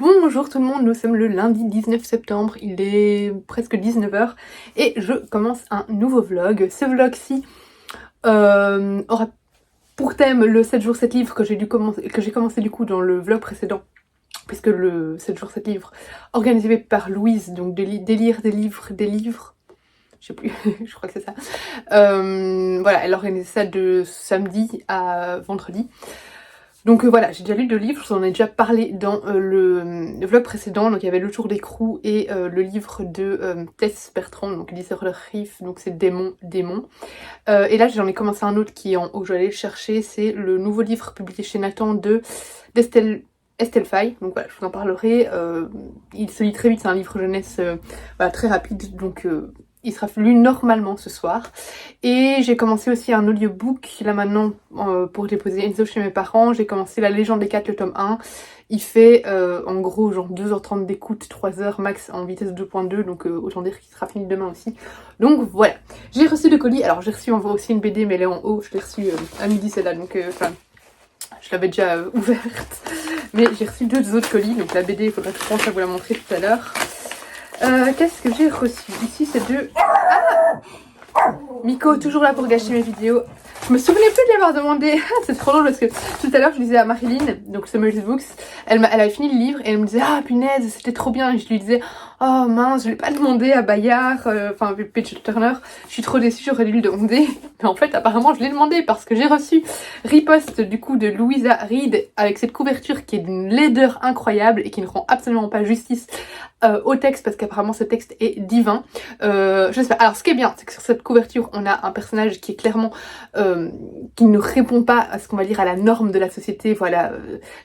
Bonjour tout le monde, nous sommes le lundi 19 septembre, il est presque 19h et je commence un nouveau vlog. Ce vlog-ci aura pour thème le 7 jours 7 livres que j'ai commencé du coup dans le vlog précédent, puisque le 7 jours 7 livres organisé par Louise, donc des livres, je sais plus, je crois que c'est ça. Voilà, elle organisait ça de samedi à vendredi. Donc voilà, j'ai déjà lu 2 livres, je vous en ai déjà parlé dans le vlog précédent. Donc il y avait Le Tour d'écrou et le livre de Tess Bertrand, donc Liseur de Riff, donc c'est Démon. Et là j'en ai commencé un autre qui est en haut, je vais aller le chercher, c'est le nouveau livre publié chez Nathan d'Estelle Faye. Donc voilà, je vous en parlerai. Il se lit très vite, c'est un livre jeunesse voilà, très rapide, donc il sera lu normalement ce soir. Et j'ai commencé aussi un audiobook là maintenant pour déposer Enzo chez mes parents. J'ai commencé La Légende des 4, le tome 1. Il fait en gros genre 2h30 d'écoute, 3h max en vitesse 2.2, donc autant dire qu'il sera fini demain aussi. Donc voilà, j'ai reçu 2 colis. Alors j'ai reçu aussi une BD, mais elle est en haut, je l'ai reçue à midi celle-là, donc enfin je l'avais déjà ouverte. Mais j'ai reçu 2 autres colis, donc la BD il faudrait que je pense à vous la montrer tout à l'heure. Qu'est-ce que j'ai reçu? Ici c'est 2... Ah, Miko, toujours là pour gâcher mes vidéos. Je me souvenais plus de l'avoir demandé. C'est trop drôle parce que tout à l'heure je disais à Marilyn, donc Summer's Books, elle avait fini le livre et elle me disait ah punaise c'était trop bien, et je lui disais oh mince je l'ai pas demandé à Bayard, enfin Page Turner, je suis trop déçue, j'aurais dû le demander. Mais en fait apparemment je l'ai demandé parce que j'ai reçu Riposte du coup de Louisa Reed avec cette couverture qui est d'une laideur incroyable et qui ne rend absolument pas justice au texte, parce qu'apparemment ce texte est divin. Je sais pas. Alors ce qui est bien, c'est que sur cette couverture on a un personnage qui est clairement qui ne répond pas à ce qu'on va dire à la norme de la société, voilà,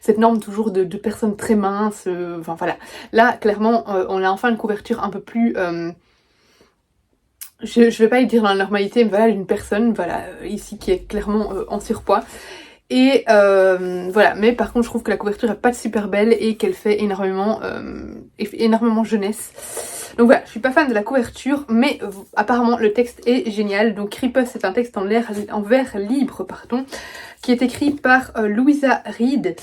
cette norme toujours de personnes très minces, enfin voilà. Là clairement on a enfin une couverture un peu plus je vais pas y dire dans la normalité, mais voilà, une personne, voilà, ici qui est clairement en surpoids. Et voilà, mais par contre je trouve que la couverture est pas super belle et qu'elle fait énormément jeunesse. Donc voilà, je suis pas fan de la couverture, mais apparemment le texte est génial. Donc Riposte, c'est un texte en vers libre, pardon, qui est écrit par Louisa Reed.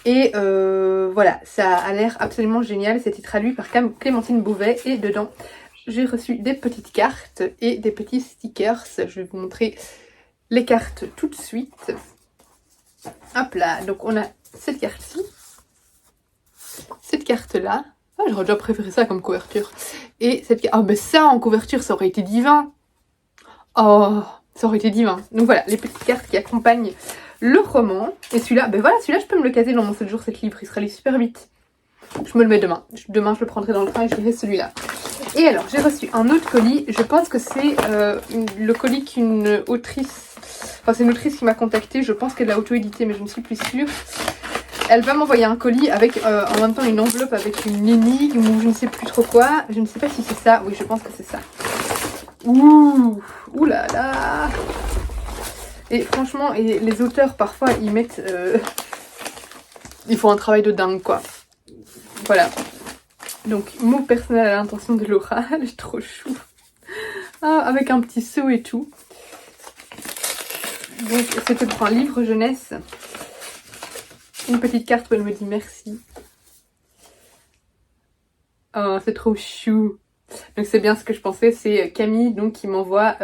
Et voilà, ça a l'air absolument génial. C'était traduit par Clémentine Beauvais et dedans j'ai reçu des petites cartes et des petits stickers. Je vais vous montrer les cartes tout de suite. Hop là, donc on a cette carte-ci, cette carte-là. Ah, j'aurais déjà préféré ça comme couverture. Et cette carte. Oh, mais ça en couverture, ça aurait été divin. Oh, ça aurait été divin. Donc voilà, les petites cartes qui accompagnent le roman. Et celui-là, ben voilà, celui-là, je peux me le caser dans mon 7 jours 7 livres. Il sera lu super vite. Je me le mets demain. Demain, je le prendrai dans le train et je lirai celui-là. Et alors, j'ai reçu un autre colis. Je pense que c'est le colis qu'une autrice... Enfin, c'est une autrice qui m'a contactée. Je pense qu'elle l'a auto-édité, mais je ne suis plus sûre. Elle va m'envoyer un colis avec en même temps une enveloppe avec une énigme ou je ne sais plus trop quoi. Je ne sais pas si c'est ça. Oui, je pense que c'est ça. Ouh, ouh là là. Et franchement, les auteurs, parfois, ils mettent... ils font un travail de dingue, quoi. Voilà. Donc, mot personnel à l'intention de Laura. Elle est trop chou. Ah, avec un petit seau et tout. Donc, c'était pour un livre jeunesse. Une petite carte où elle me dit merci. Oh, c'est trop chou. Donc, c'est bien ce que je pensais. C'est Camille donc, qui m'envoie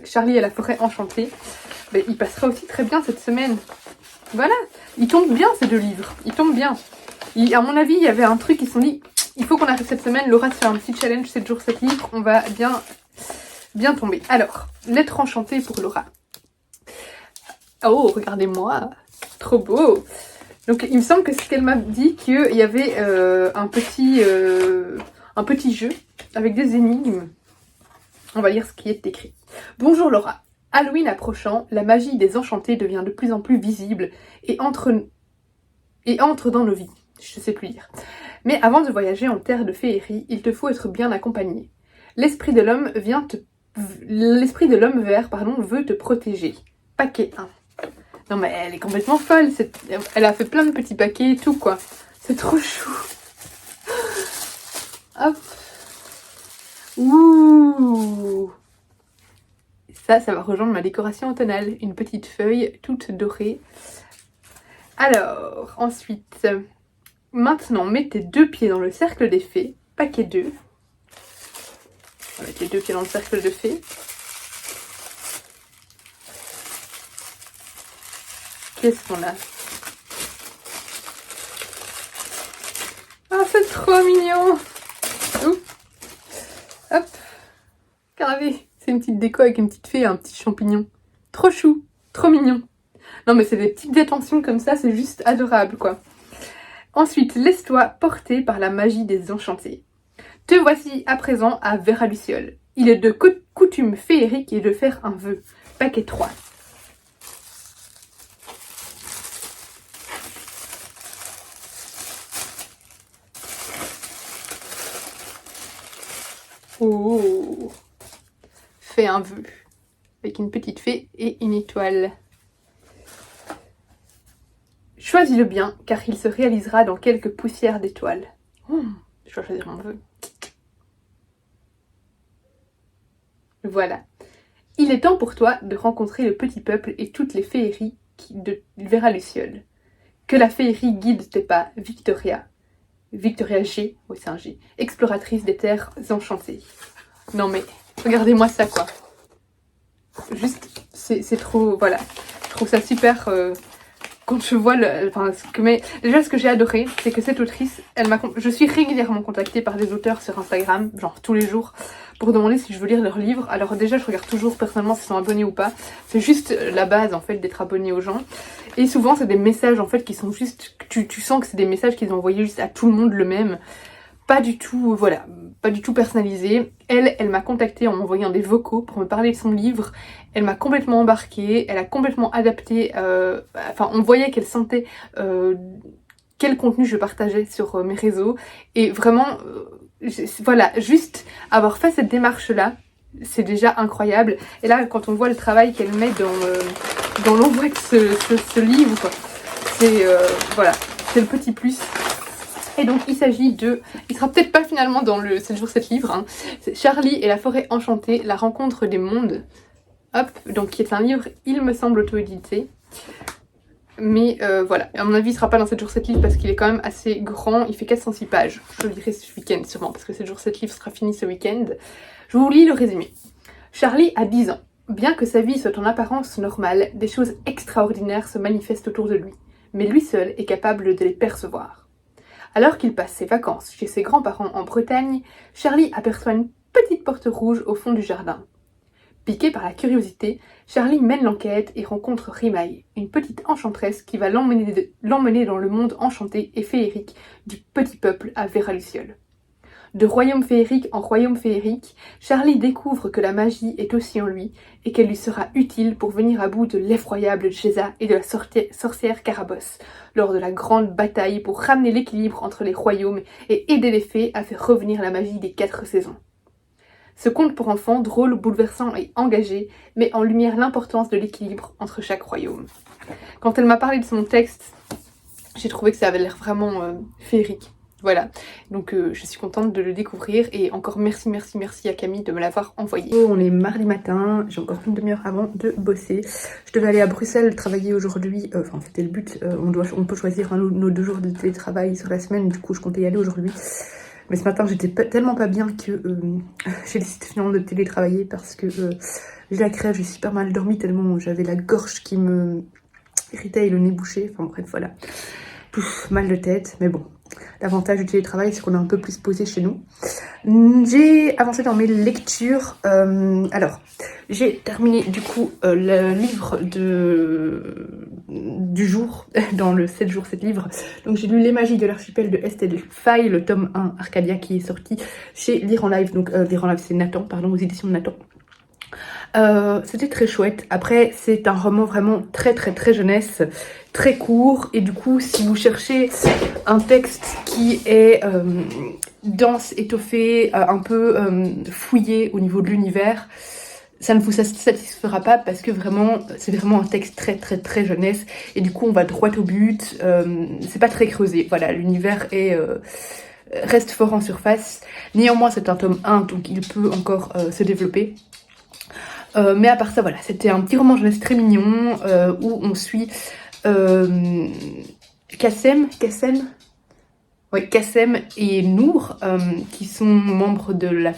Charlie et la forêt enchantée. Mais il passera aussi très bien cette semaine. Voilà. Ils tombent bien, ces 2 livres. Ils tombent bien. À mon avis, il y avait un truc, ils se sont dit, il faut qu'on arrive cette semaine, Laura se fait un petit challenge 7 jours 7 livres, on va bien tomber. Alors, lettre enchantée pour Laura. Oh, regardez-moi, trop beau. Donc, il me semble que c'est ce qu'elle m'a dit, qu'il y avait un petit jeu avec des énigmes. On va lire ce qui est écrit. Bonjour Laura. Halloween approchant, la magie des enchantés devient de plus en plus visible et entre dans nos vies. Je sais plus lire. Mais avant de voyager en terre de féerie, il te faut être bien accompagné. L'esprit de l'homme vert, veut te protéger. Paquet 1. Non mais elle est complètement folle, elle a fait plein de petits paquets et tout quoi. C'est trop chou. Hop. Ouh. Ça va rejoindre ma décoration automnale. Une petite feuille toute dorée. Alors, ensuite... Maintenant, mets tes 2 pieds dans le cercle des fées, paquet 2. On va mettre les 2 pieds dans le cercle de fées. Qu'est-ce qu'on a? Ah, c'est trop mignon! Ouh. Hop! Regardez, c'est une petite déco avec une petite fée et un petit champignon. Trop chou, trop mignon. Non mais c'est des petites attentions comme ça, c'est juste adorable quoi. Ensuite, laisse-toi porter par la magie des enchantés. Te voici à présent à Vera-Luciole. Il est de coutume féerique de faire un vœu. Paquet 3. Oh! Fais un vœu. Avec une petite fée et une étoile. Choisis-le bien, car il se réalisera dans quelques poussières d'étoiles. Je dois choisir un vœu. Voilà. Il est temps pour toi de rencontrer le petit peuple et toutes les féeries de Vera-Luciole. Que la féerie guide tes pas, Victoria. Victoria G, oui c'est un G, exploratrice des terres enchantées. Non mais, regardez-moi ça quoi. Juste, c'est trop, voilà. Je trouve ça super... Quand je vois déjà ce que j'ai adoré, c'est que cette autrice, je suis régulièrement contactée par des auteurs sur Instagram, genre tous les jours, pour demander si je veux lire leurs livres. Alors déjà, je regarde toujours personnellement s'ils sont abonnés ou pas. C'est juste la base en fait d'être abonné aux gens. Et souvent, c'est des messages en fait qui sont juste, tu sens que c'est des messages qu'ils ont envoyés juste à tout le monde le même. Pas du tout, voilà, pas du tout personnalisé. Elle m'a contactée en m'envoyant des vocaux pour me parler de son livre. Elle m'a complètement embarquée, elle a complètement adapté, enfin on voyait qu'elle sentait quel contenu je partageais sur mes réseaux. Et vraiment, voilà, juste avoir fait cette démarche-là, c'est déjà incroyable. Et là, quand on voit le travail qu'elle met dans l'envoi de ce livre, c'est voilà, c'est le petit plus. Et donc il s'agit de, il sera peut-être pas finalement dans le 7 jours 7 livres, hein. C'est Charlie et la forêt enchantée, la rencontre des mondes. Hop, donc qui est un livre, il me semble, auto-édité. Mais voilà, à mon avis il sera pas dans 7 jours 7 livres parce qu'il est quand même assez grand, il fait 406 pages. Je le lirai ce week-end sûrement parce que 7 jours 7 livres sera fini ce week-end. Je vous lis le résumé. Charlie a 10 ans. Bien que sa vie soit en apparence normale, des choses extraordinaires se manifestent autour de lui. Mais lui seul est capable de les percevoir. Alors qu'il passe ses vacances chez ses grands-parents en Bretagne, Charlie aperçoit une petite porte rouge au fond du jardin. Piqué par la curiosité, Charlie mène l'enquête et rencontre Rimaï, une petite enchanteresse qui va l'emmener dans le monde enchanté et féerique du petit peuple à Vera-Luciole. De royaume féerique en royaume féerique, Charlie découvre que la magie est aussi en lui et qu'elle lui sera utile pour venir à bout de l'effroyable Jeza et de la sorcière Carabosse lors de la grande bataille pour ramener l'équilibre entre les royaumes et aider les fées à faire revenir la magie des 4 saisons. Ce conte pour enfants, drôle, bouleversant et engagé, met en lumière l'importance de l'équilibre entre chaque royaume. Quand elle m'a parlé de son texte, j'ai trouvé que ça avait l'air vraiment féerique. Voilà, donc je suis contente de le découvrir et encore merci à Camille de me l'avoir envoyé. On est mardi matin, j'ai encore une demi-heure avant de bosser. Je devais aller à Bruxelles travailler aujourd'hui, enfin c'était le but, on peut choisir nos 2 jours de télétravail sur la semaine, du coup je comptais y aller aujourd'hui. Mais ce matin j'étais tellement pas bien que j'ai décidé finalement de télétravailler parce que j'ai la crève, j'ai super mal dormi tellement j'avais la gorge qui me irritait et le nez bouché, enfin bref voilà. Pouf, mal de tête, mais bon. L'avantage du télétravail, c'est qu'on est un peu plus posé chez nous. J'ai avancé dans mes lectures. Alors, j'ai terminé du coup le livre du jour, dans le 7 jours 7 livres. Donc j'ai lu Les magies de l'archipel de Estelle Faye, le tome 1 Arcadia qui est sorti chez Lire en Live. Donc Lire en Live, c'est Nathan, pardon, aux éditions de Nathan. C'était très chouette. Après, c'est un roman vraiment très jeunesse, très court. Et du coup, si vous cherchez un texte qui est dense, étoffé, un peu fouillé au niveau de l'univers, ça ne vous satisfera pas parce que vraiment, c'est vraiment un texte très jeunesse. Et du coup, on va droit au but. C'est pas très creusé. Voilà, l'univers reste fort en surface. Néanmoins, c'est un tome 1, donc il peut encore se développer. Mais à part ça, voilà, c'était un petit roman jeunesse très mignon où on suit Kassem, ouais, Kassem et Nour, qui sont membres de la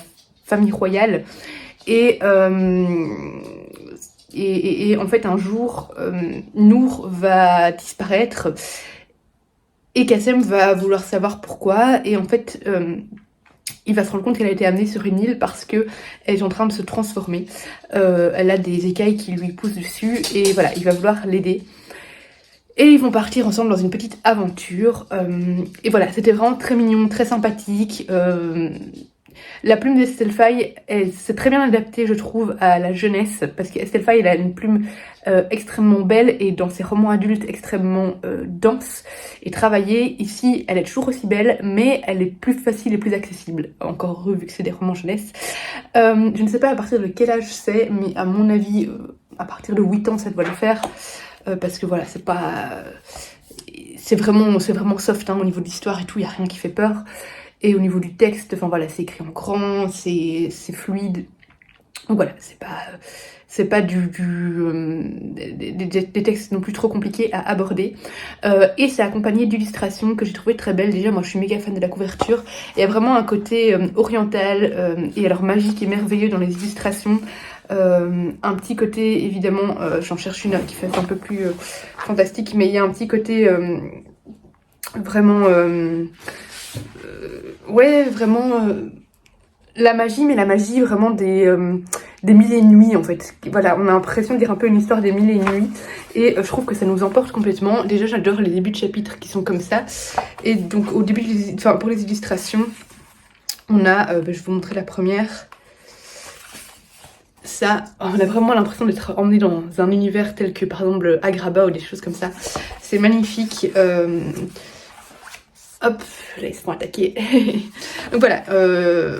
famille royale. Et en fait, un jour, Nour va disparaître et Kassem va vouloir savoir pourquoi. Et en fait, il va se rendre compte qu'elle a été amenée sur une île parce que elle est en train de se transformer. Elle a des écailles qui lui poussent dessus et voilà, il va vouloir l'aider. Et ils vont partir ensemble dans une petite aventure. Et voilà, c'était vraiment très mignon, très sympathique. La plume d'Estelle Faye, c'est très bien adapté, je trouve, à la jeunesse, parce qu'Estelle Faye, elle a une plume extrêmement belle et dans ses romans adultes extrêmement dense et travaillée. Ici, elle est toujours aussi belle, mais elle est plus facile et plus accessible. Encore heureux, vu que c'est des romans jeunesse. Je ne sais pas à partir de quel âge c'est, mais à mon avis, à partir de 8 ans, ça doit le faire. Parce que voilà, c'est pas... C'est vraiment soft hein, au niveau de l'histoire et tout, il n'y a rien qui fait peur. Et au niveau du texte, enfin voilà, c'est écrit en grand, c'est fluide. Donc voilà, c'est pas des textes non plus trop compliqués à aborder. Et c'est accompagné d'illustrations que j'ai trouvé très belles. Déjà, moi je suis méga fan de la couverture. Il y a vraiment un côté oriental et alors magique et merveilleux dans les illustrations. Un petit côté, évidemment, j'en cherche une qui fait un peu plus fantastique, mais il y a un petit côté vraiment... ouais, vraiment la magie, mais la magie vraiment des mille et une nuits en fait. Voilà, on a l'impression de dire un peu une histoire des mille et une nuits et je trouve que ça nous emporte complètement. Déjà, j'adore les débuts de chapitres qui sont comme ça. Et donc, au début, enfin, pour les illustrations, on a, je vais vous montrer la première. Ça, on a vraiment l'impression d'être emmené dans un univers tel que par exemple Agrabah ou des choses comme ça. C'est magnifique. Hop, là ils se font attaquer. Donc voilà,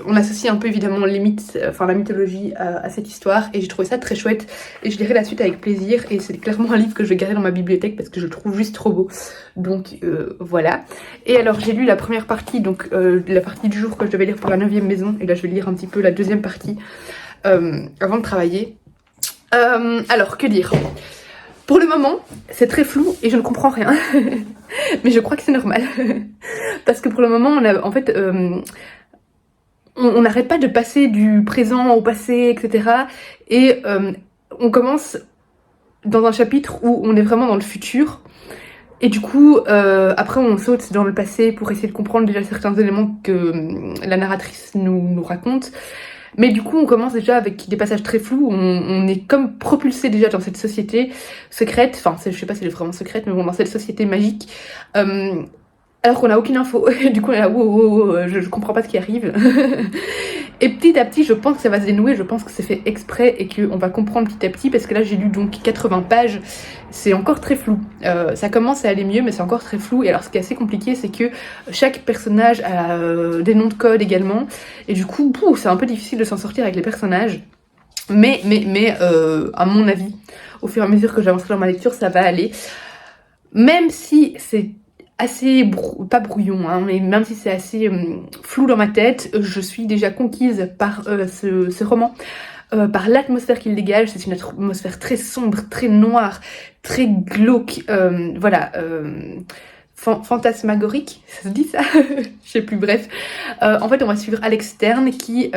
on associe un peu évidemment les mythes, enfin la mythologie à cette histoire et j'ai trouvé ça très chouette et je lirai la suite avec plaisir et c'est clairement un livre que je vais garder dans ma bibliothèque parce que je le trouve juste trop beau. Donc voilà. Et alors j'ai lu la première partie, donc la partie du jour que je devais lire pour la 9e maison et là je vais lire un petit peu la deuxième partie avant de travailler. Alors que dire ? Pour le moment, c'est très flou et je ne comprends rien. Mais je crois que c'est normal. Parce que pour le moment, on a, en fait, on n'arrête pas de passer du présent au passé, etc. Et on commence dans un chapitre où on est vraiment dans le futur. Et du coup, après, on saute dans le passé pour essayer de comprendre déjà certains éléments que la narratrice nous raconte. Mais du coup, on commence déjà avec des passages très flous, on est comme propulsé déjà dans cette société secrète, enfin, je sais pas si elle est vraiment secrète, mais bon, dans cette société magique, alors qu'on n'a aucune info. Du coup, on est là, wow, je comprends pas ce qui arrive. Et petit à petit, je pense que ça va se dénouer, je pense que c'est fait exprès et qu'on va comprendre petit à petit, parce que là, j'ai lu donc 80 pages, c'est encore très flou. Ça commence à aller mieux, mais c'est encore très flou. Et alors, ce qui est assez compliqué, c'est que chaque personnage a des noms de code également, et du coup, c'est un peu difficile de s'en sortir avec les personnages. Mais à mon avis, au fur et à mesure que j'avancerai dans ma lecture, ça va aller. Même si c'est assez, pas brouillon, hein, mais même si c'est assez flou dans ma tête, je suis déjà conquise par ce roman, par l'atmosphère qu'il dégage. C'est une atmosphère très sombre, très noire, très glauque, voilà, fantasmagorique, ça se dit ça? Je sais plus, bref. En fait, on va suivre Alex Stern qui...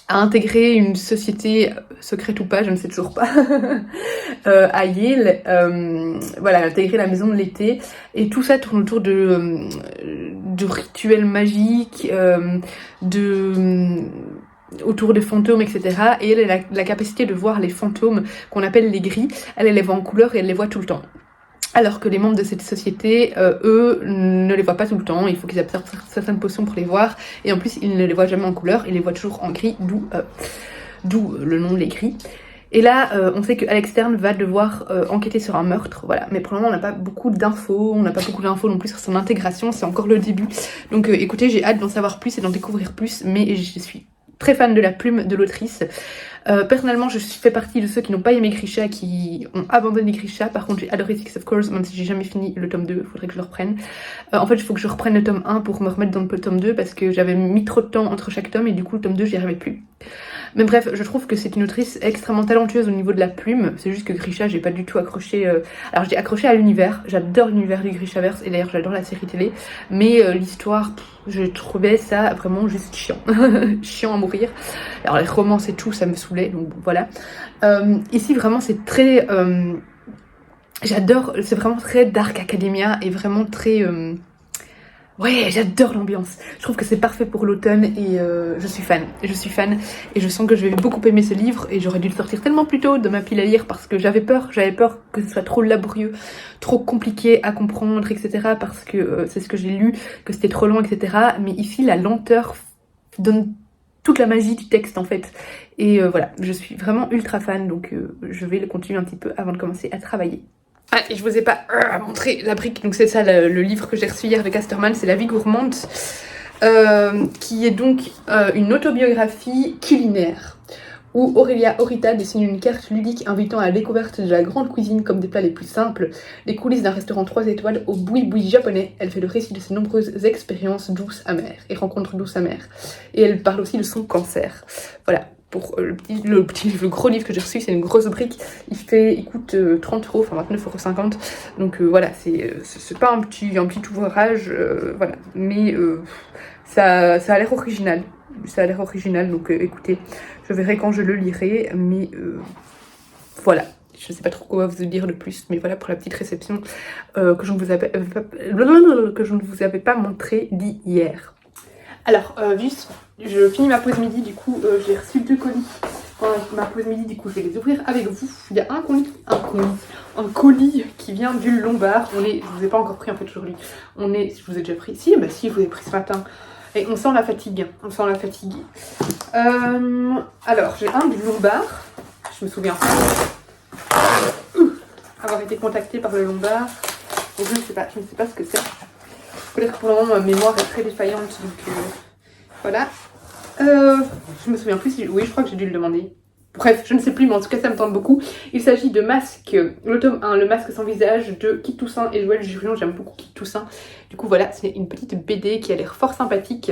a intégré une société secrète ou pas, je ne sais toujours pas, à Yale. Voilà, intégrer la maison de l'été. Et tout ça tourne autour de rituels magiques, autour des fantômes, etc. Et elle a la capacité de voir les fantômes qu'on appelle les gris. Elle les voit en couleur et elle les voit tout le temps. Alors que les membres de cette société, eux, ne les voient pas tout le temps. Il faut qu'ils absorbent certaines potions pour les voir. Et en plus, ils ne les voient jamais en couleur. Ils les voient toujours en gris, d'où le nom les gris. Et là, on sait que Alex Stern va devoir enquêter sur un meurtre. Voilà. Mais pour le moment, on n'a pas beaucoup d'infos. On n'a pas beaucoup d'infos non plus sur son intégration. C'est encore le début. Donc écoutez, j'ai hâte d'en savoir plus et d'en découvrir plus. Mais je suis très fan de la plume de l'autrice. Personnellement, je fais partie de ceux qui n'ont pas aimé Grisha, qui ont abandonné Grisha. Par contre, j'ai adoré Six of Course, même si j'ai jamais fini le tome 2, il faudrait que je le reprenne. En fait, il faut que je reprenne le tome 1 pour me remettre dans le tome 2 parce que j'avais mis trop de temps entre chaque tome et du coup, le tome 2, j'y arrivais plus. Mais bref, je trouve que c'est une autrice extrêmement talentueuse au niveau de la plume. C'est juste que Grisha, j'ai pas du tout accroché. Alors, j'ai accroché à l'univers. J'adore l'univers du Grishaverse et d'ailleurs, j'adore la série télé. Mais l'histoire, je trouvais ça vraiment juste chiant. Chiant à mourir. Alors, les romances et tout, ça me saoulait. Donc, bon, voilà. Ici, vraiment, c'est très. J'adore. C'est vraiment très Dark Academia et vraiment très. Ouais, j'adore l'ambiance. Je trouve que c'est parfait pour l'automne et je suis fan. Je suis fan et je sens que je vais beaucoup aimer ce livre et j'aurais dû le sortir tellement plus tôt de ma pile à lire parce que j'avais peur que ce soit trop laborieux, trop compliqué à comprendre, etc. Parce que c'est ce que j'ai lu, que c'était trop long, etc. Mais ici, la lenteur donne toute la magie du texte en fait. Et voilà, je suis vraiment ultra fan donc je vais le continuer un petit peu avant de commencer à travailler. Ah, et je vous ai pas montré la brique, donc c'est ça le livre que j'ai reçu hier de Casterman, c'est La vie gourmande, qui est donc une autobiographie culinaire, où Aurelia Orita dessine une carte ludique invitant à la découverte de la grande cuisine comme des plats les plus simples, les coulisses d'un restaurant 3 étoiles au boui-boui japonais. Elle fait le récit de ses nombreuses expériences douces amères et rencontres douces amères, et elle parle aussi de son cancer. Voilà. Pour le gros livre que j'ai reçu, c'est une grosse brique. Il coûte 30 €, enfin 29,50 €. Donc voilà, c'est pas un petit ouvrage, voilà. Mais ça a l'air original. Ça a l'air original, donc écoutez, je verrai quand je le lirai. Mais voilà, je sais pas trop quoi vous dire de plus. Mais voilà pour la petite réception que je ne vous avais pas montré d'hier. Alors, je finis ma pause midi, du coup, j'ai reçu 2 colis pendant ma pause midi, du coup, je vais les ouvrir avec vous. Il y a un colis qui vient du Lombard. Je vous ai pas encore pris en fait aujourd'hui. Je vous ai déjà pris. Si, bah si, je vous ai pris ce matin. Et on sent la fatigue. Alors, j'ai un du Lombard. Je me souviens avoir été contactée par le Lombard. Donc, je ne sais pas ce que c'est. Peut-être pour le moment ma mémoire est très défaillante, donc voilà. Je me souviens plus si... Oui, je crois que j'ai dû le demander. Bref, je ne sais plus, mais en tout cas ça me tente beaucoup. Il s'agit de Masque, le tome 1, Le Masque sans visage, de Kit Toussaint et Joël Jurion. J'aime beaucoup Kit Toussaint. Du coup voilà, c'est une petite BD qui a l'air fort sympathique.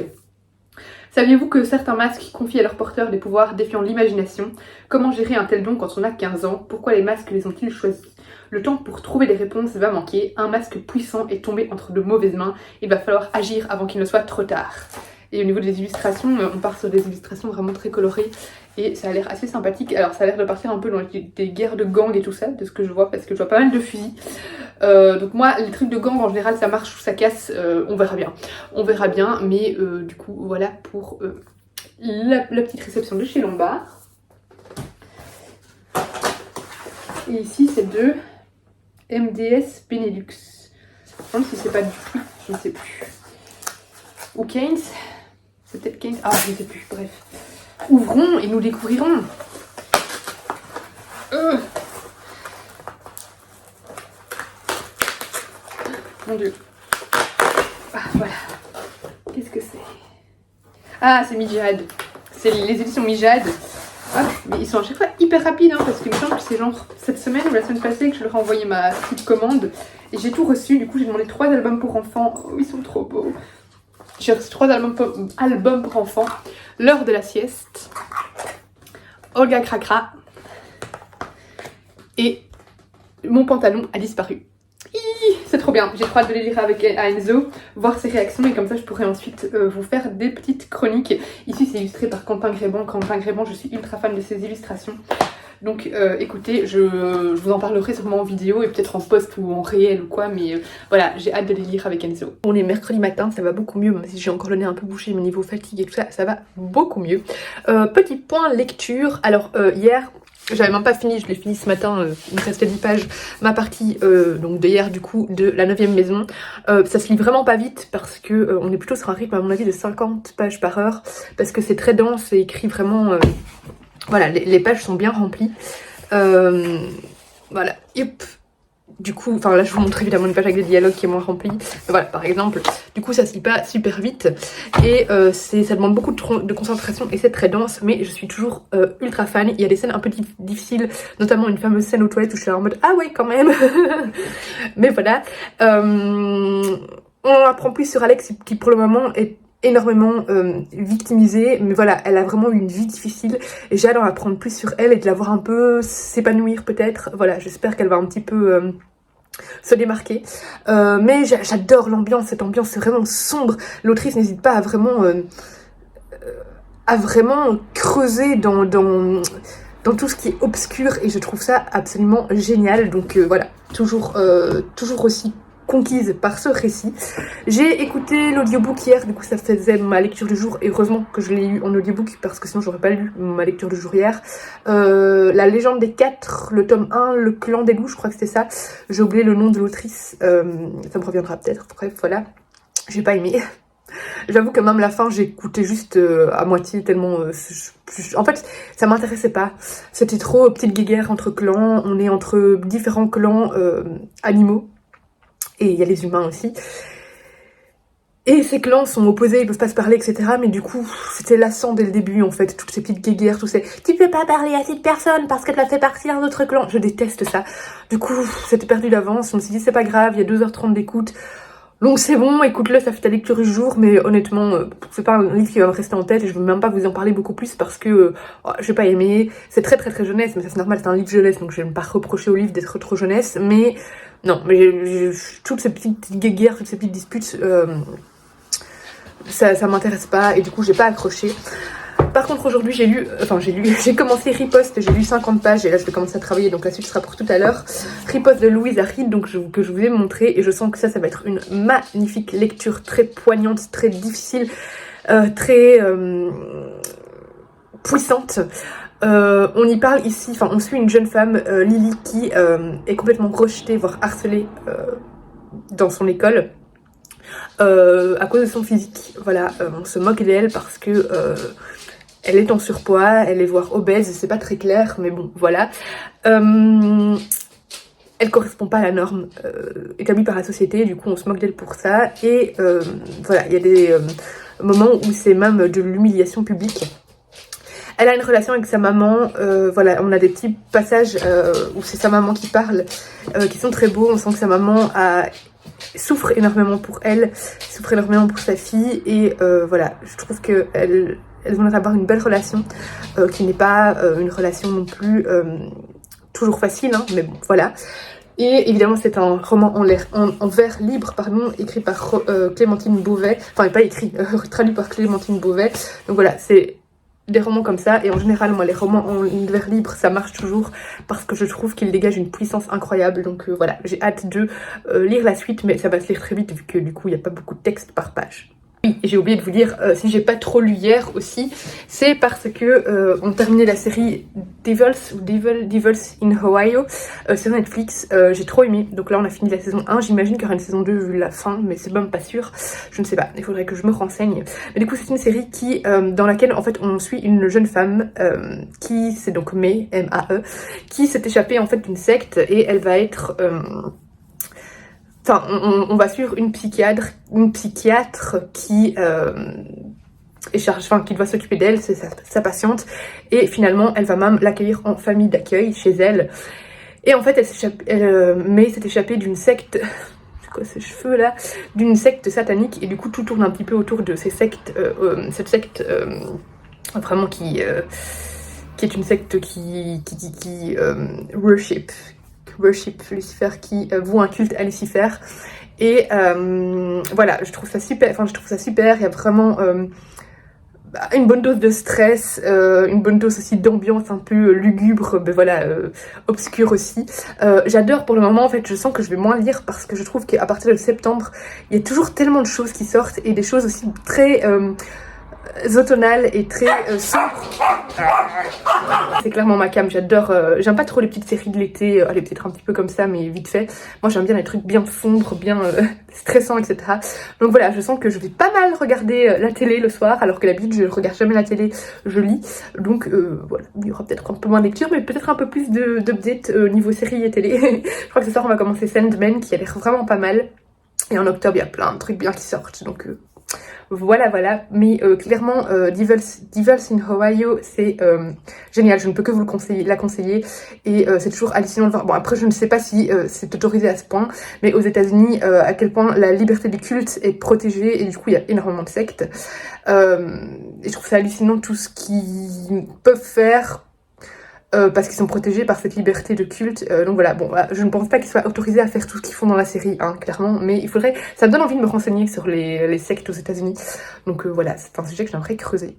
Saviez-vous que certains masques confient à leurs porteurs des pouvoirs défiant l'imagination? Comment gérer un tel don quand on a 15 ans? Pourquoi les masques les ont-ils choisis? Le temps pour trouver des réponses va manquer. Un masque puissant est tombé entre de mauvaises mains. Il va falloir agir avant qu'il ne soit trop tard. Et au niveau des illustrations, on part sur des illustrations vraiment très colorées. Et ça a l'air assez sympathique. Alors ça a l'air de partir un peu dans des guerres de gangs et tout ça, de ce que je vois, parce que je vois pas mal de fusils. Donc moi, les trucs de gang en général, ça marche ou ça casse, on verra bien. On verra bien, mais du coup, voilà pour la petite réception de chez Lombard. Et ici, c'est de MDS Benelux. Je me demande si c'est pas du fruit, je ne sais plus. Ou Keynes. C'est peut-être Keynes. Ah, je ne sais plus, bref. Ouvrons et nous découvrirons. Mon Dieu. Ah, voilà. Qu'est-ce que c'est? Ah, c'est Mijad. C'est les éditions Mijad. Ah, mais ils sont à chaque fois hyper rapides, hein, parce qu'il me semble que c'est genre cette semaine ou la semaine passée que je leur ai envoyé ma petite commande. Et j'ai tout reçu, du coup j'ai demandé 3 albums pour enfants. Oh, ils sont trop beaux. J'ai reçu 3 albums pour enfants. L'heure de la sieste. Olga Cracra. Et mon pantalon a disparu. C'est trop bien, j'ai trop hâte de les lire avec Enzo, voir ses réactions et comme ça je pourrai ensuite vous faire des petites chroniques. Ici c'est illustré par Quentin Grébon. Quentin Grébon, je suis ultra fan de ses illustrations. Donc écoutez, je vous en parlerai sûrement en vidéo et peut-être en post ou en réel ou quoi, mais voilà, j'ai hâte de les lire avec Enzo. On est mercredi matin, ça va beaucoup mieux, même si j'ai encore le nez un peu bouché, mais niveau fatigue et tout ça, ça va beaucoup mieux. Petit point lecture, alors hier... J'avais même pas fini, je l'ai fini ce matin, il me restait 10 pages, ma partie donc de hier du coup de la 9e maison. Ça se lit vraiment pas vite parce que on est plutôt sur un rythme à mon avis de 50 pages par heure parce que c'est très dense et écrit vraiment, voilà, les pages sont bien remplies. Voilà, yep. du coup, enfin là je vous montre évidemment une page avec des dialogues qui est moins remplie. Mais voilà, par exemple, du coup ça se lit pas super vite et ça demande beaucoup de concentration et c'est très dense, mais je suis toujours ultra fan. Il y a des scènes un peu difficiles, notamment une fameuse scène aux toilettes où je suis là en mode ah ouais quand même. Mais voilà, on en apprend plus sur Alex qui pour le moment est énormément victimisée, mais voilà, elle a vraiment eu une vie difficile et j'ai hâte d'en apprendre plus sur elle et de la voir un peu s'épanouir peut-être. Voilà, j'espère qu'elle va un petit peu se démarquer, mais j'adore l'ambiance, cette ambiance c'est vraiment sombre. L'autrice n'hésite pas à vraiment creuser dans tout ce qui est obscur et je trouve ça absolument génial. Donc voilà, toujours aussi conquise par ce récit. J'ai écouté l'audiobook hier, du coup ça faisait ma lecture du jour et heureusement que je l'ai eu en audiobook parce que sinon j'aurais pas lu ma lecture du jour hier. La légende des 4, le tome 1, le clan des loups, je crois que c'était ça. J'ai oublié le nom de l'autrice, ça me reviendra peut-être, bref voilà. J'ai pas aimé. J'avoue que même la fin j'ai écouté juste à moitié tellement en fait ça m'intéressait pas, c'était trop petite guéguerre entre clans, on est entre différents clans animaux et il y a les humains aussi et ces clans sont opposés, ils peuvent pas se parler etc, mais du coup c'était lassant dès le début en fait, toutes ces petites guéguerres, tous ces tu peux pas parler à cette personne parce qu'elle t'a fait partie d'un autre clan, je déteste ça. Du coup c'était perdu d'avance, je me suis dit c'est pas grave, il y a 2h30 d'écoute. Donc c'est bon, écoute-le, ça fait ta lecture du jour, mais honnêtement, c'est pas un livre qui va me rester en tête et je veux même pas vous en parler beaucoup plus parce que je vais pas aimer. C'est très jeunesse, mais ça c'est normal, c'est un livre jeunesse, donc je vais pas reprocher au livre d'être trop jeunesse, mais non, mais toutes ces petites guéguerres, toutes ces petites disputes, ça m'intéresse pas et du coup j'ai pas accroché. Par contre aujourd'hui j'ai commencé Riposte, j'ai lu 50 pages et là je vais commencer à travailler, donc la suite sera pour tout à l'heure. Riposte de Louise Aride, donc que je vous ai montré et je sens que ça va être une magnifique lecture, très poignante, très difficile, très puissante. On y parle ici, enfin on suit une jeune femme, Lily, qui est complètement rejetée, voire harcelée dans son école. À cause de son physique, voilà, on se moque d'elle parce que elle est en surpoids, elle est voire obèse, c'est pas très clair, mais bon, voilà. Elle correspond pas à la norme établie par la société, du coup on se moque d'elle pour ça. Et voilà, il y a des moments où c'est même de l'humiliation publique. Elle a une relation avec sa maman, voilà, on a des petits passages où c'est sa maman qui parle, qui sont très beaux, on sent que sa maman souffre énormément pour elle, souffre énormément pour sa fille, et voilà, je trouve qu'elles vont avoir une belle relation, qui n'est pas une relation non plus toujours facile, hein, mais bon, voilà. Et évidemment c'est un roman en vers libre, pardon, écrit par Clémentine Beauvais, enfin pas écrit, traduit par Clémentine Beauvais, donc voilà, c'est des romans comme ça, et en général moi les romans en vers libre ça marche toujours parce que je trouve qu'ils dégagent une puissance incroyable, donc voilà, j'ai hâte de lire la suite, mais ça va se lire très vite vu que du coup il n'y a pas beaucoup de texte par page. Oui, j'ai oublié de vous dire, si j'ai pas trop lu hier aussi, c'est parce que on terminait la série Devils in Ohio sur Netflix. J'ai trop aimé, donc là on a fini la saison 1, j'imagine qu'il y aura une saison 2 vu la fin, mais c'est même pas sûr, je ne sais pas, il faudrait que je me renseigne. Mais du coup c'est une série qui, dans laquelle en fait on suit une jeune femme qui, c'est donc Mae, M-A-E, qui s'est échappée en fait d'une secte et elle va être... Enfin, on va suivre une psychiatre qui est chargée, enfin qui doit s'occuper d'elle, c'est sa patiente, et finalement elle va même l'accueillir en famille d'accueil chez elle. Et en fait Mae s'est échappée d'une secte, c'est quoi ces cheveux là, d'une secte satanique, et du coup tout tourne un petit peu autour de cette secte vraiment qui est une secte qui worship Lucifer, qui voue un culte à Lucifer. Et voilà, je trouve ça super, il y a vraiment une bonne dose de stress, une bonne dose aussi d'ambiance un peu lugubre, mais voilà, obscure aussi. J'adore pour le moment, en fait, je sens que je vais moins lire parce que je trouve qu'à partir de septembre, il y a toujours tellement de choses qui sortent et des choses aussi très... automnale et très sombre. C'est clairement ma cam, j'adore, j'aime pas trop les petites séries de l'été, allez peut-être un petit peu comme ça mais vite fait. Moi j'aime bien les trucs bien sombres, bien stressants, etc. Donc voilà, je sens que je vais pas mal regarder la télé le soir, alors que d'habitude je regarde jamais la télé, je lis. Donc voilà, il y aura peut-être un peu moins de lecture, mais peut-être un peu plus d'updates niveau série et télé. Je crois que ce soir on va commencer Sandman qui a l'air vraiment pas mal. Et en octobre il y a plein de trucs bien qui sortent, donc voilà, mais clairement Devils in Ohio c'est génial, je ne peux que vous le conseiller, la conseiller, et c'est toujours hallucinant de voir. Bon après je ne sais pas si c'est autorisé à ce point, mais aux États-Unis à quel point la liberté du culte est protégée, et du coup il y a énormément de sectes, et je trouve ça hallucinant tout ce qu'ils peuvent faire parce qu'ils sont protégés par cette liberté de culte. Donc voilà, bon, je ne pense pas qu'ils soient autorisés à faire tout ce qu'ils font dans la série, hein, clairement, mais il faudrait, ça me donne envie de me renseigner sur les sectes aux États-Unis. Donc voilà, c'est un sujet que j'aimerais creuser.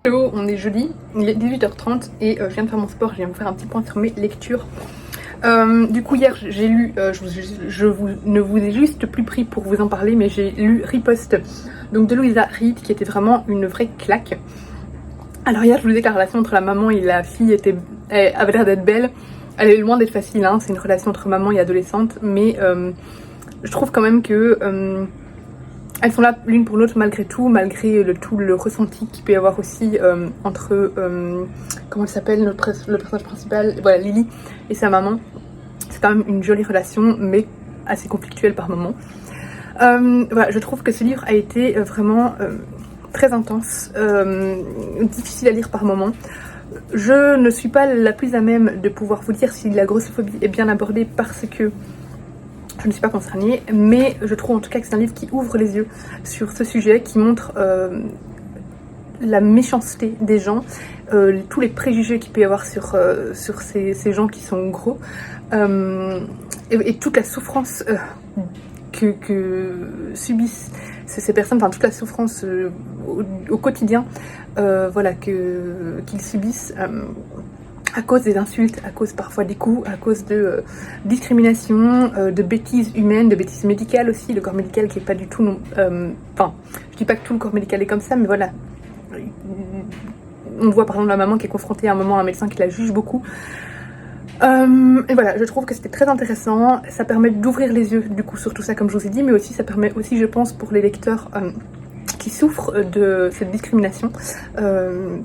Hello, on est jeudi, il est 18h30 et je viens de faire mon sport, je viens vous faire un petit point sur mes lectures. Du coup hier j'ai lu, ne vous ai juste plus pris pour vous en parler, mais j'ai lu Riposte, donc de Louisa Reed, qui était vraiment une vraie claque. Alors hier je vous disais que la relation entre la maman et la fille avait l'air d'être belle. Elle est loin d'être facile, hein, c'est une relation entre maman et adolescente, mais je trouve quand même que elles sont là l'une pour l'autre malgré tout, malgré tout le ressenti qu'il peut y avoir aussi entre, comment elle s'appelle, le personnage principal, voilà, Lily et sa maman. C'est quand même une jolie relation, mais assez conflictuelle par moments. Voilà, je trouve que ce livre a été vraiment très intense, difficile à lire par moments. Je ne suis pas la plus à même de pouvoir vous dire si la grossophobie est bien abordée parce que je ne suis pas concernée, mais je trouve en tout cas que c'est un livre qui ouvre les yeux sur ce sujet, qui montre la méchanceté des gens, tous les préjugés qu'il peut y avoir sur ces gens qui sont gros, et toute la souffrance que subissent ces personnes, enfin toute la souffrance au quotidien, voilà, qu'ils subissent à cause des insultes, à cause parfois des coups, à cause de discrimination, de bêtises humaines, de bêtises médicales aussi, le corps médical qui est pas du tout enfin, je dis pas que tout le corps médical est comme ça, mais voilà, on voit par exemple la maman qui est confrontée à un moment à un médecin qui la juge beaucoup. Et voilà, je trouve que c'était très intéressant, ça permet d'ouvrir les yeux du coup sur tout ça comme je vous ai dit, mais aussi ça permet aussi, je pense, pour les lecteurs qui souffrent de cette discrimination,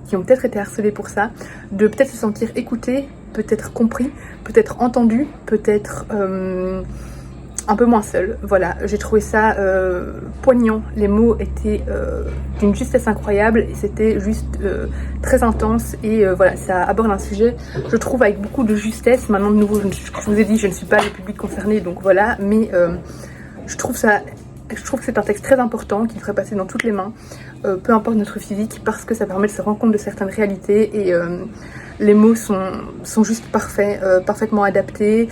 qui ont peut-être été harcelés pour ça, de peut-être se sentir écoutés, peut-être compris, peut-être entendus, peut-être un peu moins seul. Voilà, j'ai trouvé ça poignant, les mots étaient d'une justesse incroyable et c'était juste très intense, et voilà, ça aborde un sujet, je trouve, avec beaucoup de justesse. Maintenant de nouveau, je vous ai dit, je ne suis pas le public concerné, donc voilà, mais je trouve que c'est un texte très important qui devrait passer dans toutes les mains, peu importe notre physique, parce que ça permet de se rendre compte de certaines réalités, et les mots sont juste parfaits, parfaitement adaptés.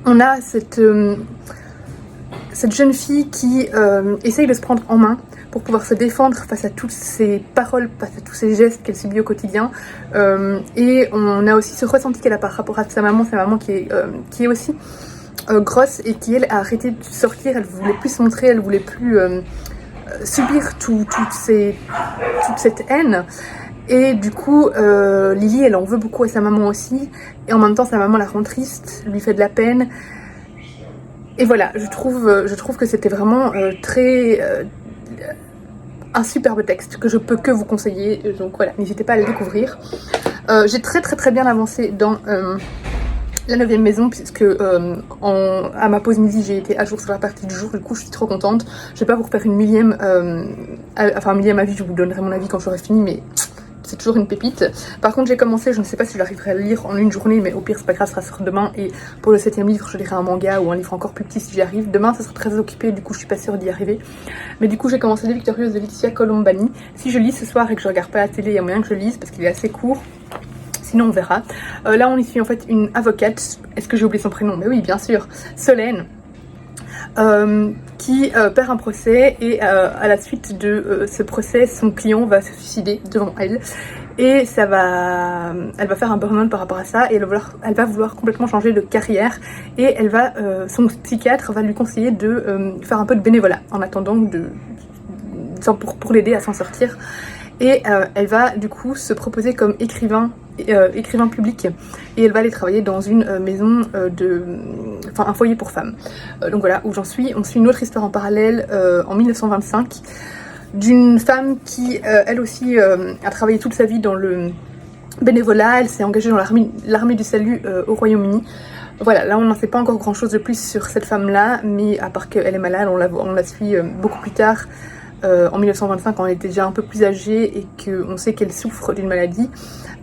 On a cette jeune fille qui essaye de se prendre en main pour pouvoir se défendre face à toutes ces paroles, face à tous ces gestes qu'elle subit au quotidien. Et on a aussi ce ressenti qu'elle a par rapport à sa maman qui est aussi grosse, et qui, elle, a arrêté de sortir, elle voulait plus se montrer, elle voulait plus subir toute cette haine. Et du coup, Lily, elle en veut beaucoup à sa maman aussi, et en même temps sa maman la rend triste, lui fait de la peine. Et voilà, je trouve que c'était vraiment un superbe texte que je peux que vous conseiller, donc voilà, n'hésitez pas à le découvrir. J'ai très bien avancé dans la 9e maison, puisque à ma pause midi j'ai été à jour sur la partie du jour, du coup je suis trop contente. Je vais pas vous refaire une millième, un millième avis, je vous donnerai mon avis quand j'aurai fini, mais c'est toujours une pépite. Par contre j'ai commencé, je ne sais pas si j'arriverai à le lire en une journée, mais au pire c'est pas grave, ça sera demain, et pour le 7e livre je lirai un manga ou un livre encore plus petit si j'y arrive. Demain ça sera très occupé, du coup je suis pas sûre d'y arriver, mais du coup j'ai commencé Les Victorieuses de Laetitia Colombani. Si je lis ce soir et que je regarde pas la télé, il y a moyen que je lise parce qu'il est assez court. Sinon on verra. Là on y suit en fait une avocate, est-ce que j'ai oublié son prénom? Mais oui bien sûr, Solène, qui perd un procès, et à la suite de ce procès, son client va se suicider devant elle. et elle va faire un burn-out par rapport à ça, et elle va vouloir complètement changer de carrière, et son psychiatre va lui conseiller de faire un peu de bénévolat en attendant pour l'aider à s'en sortir. Et elle va du coup se proposer comme écrivain public, et elle va aller travailler dans une maison un foyer pour femmes. Donc voilà où j'en suis. On suit une autre histoire en parallèle en 1925 d'une femme qui elle aussi a travaillé toute sa vie dans le bénévolat. Elle s'est engagée dans l'armée du salut au Royaume-Uni. Voilà, là on n'en sait pas encore grand chose de plus sur cette femme là, mais à part qu'elle est malade, on la suit beaucoup plus tard. En 1925, quand elle était déjà un peu plus âgée et qu'on sait qu'elle souffre d'une maladie.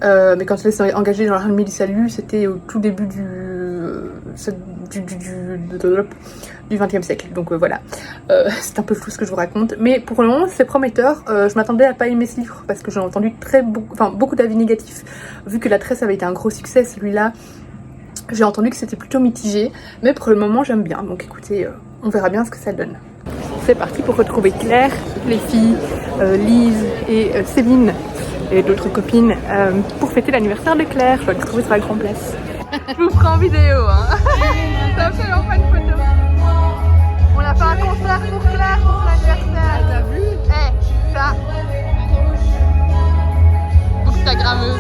Mais quand elle s'est engagée dans l'armée du salut, c'était au tout début du XXe siècle. Donc voilà, c'est un peu flou ce que je vous raconte. Mais pour le moment, c'est prometteur. Je m'attendais à pas aimer ce livre parce que j'ai entendu beaucoup d'avis négatifs. Vu que La Tresse avait été un gros succès, celui-là, j'ai entendu que c'était plutôt mitigé. Mais pour le moment, j'aime bien. Donc écoutez, on verra bien ce que ça donne. C'est parti pour retrouver Claire, les filles, Lise et Céline et d'autres copines pour fêter l'anniversaire de Claire. Je vais le retrouver sur la grande place. Je vous prends en vidéo, hein. Ça fait enfin une photo. On a fait un concert pour Claire pour son anniversaire. T'as vu? Ça. Instagrammeuse.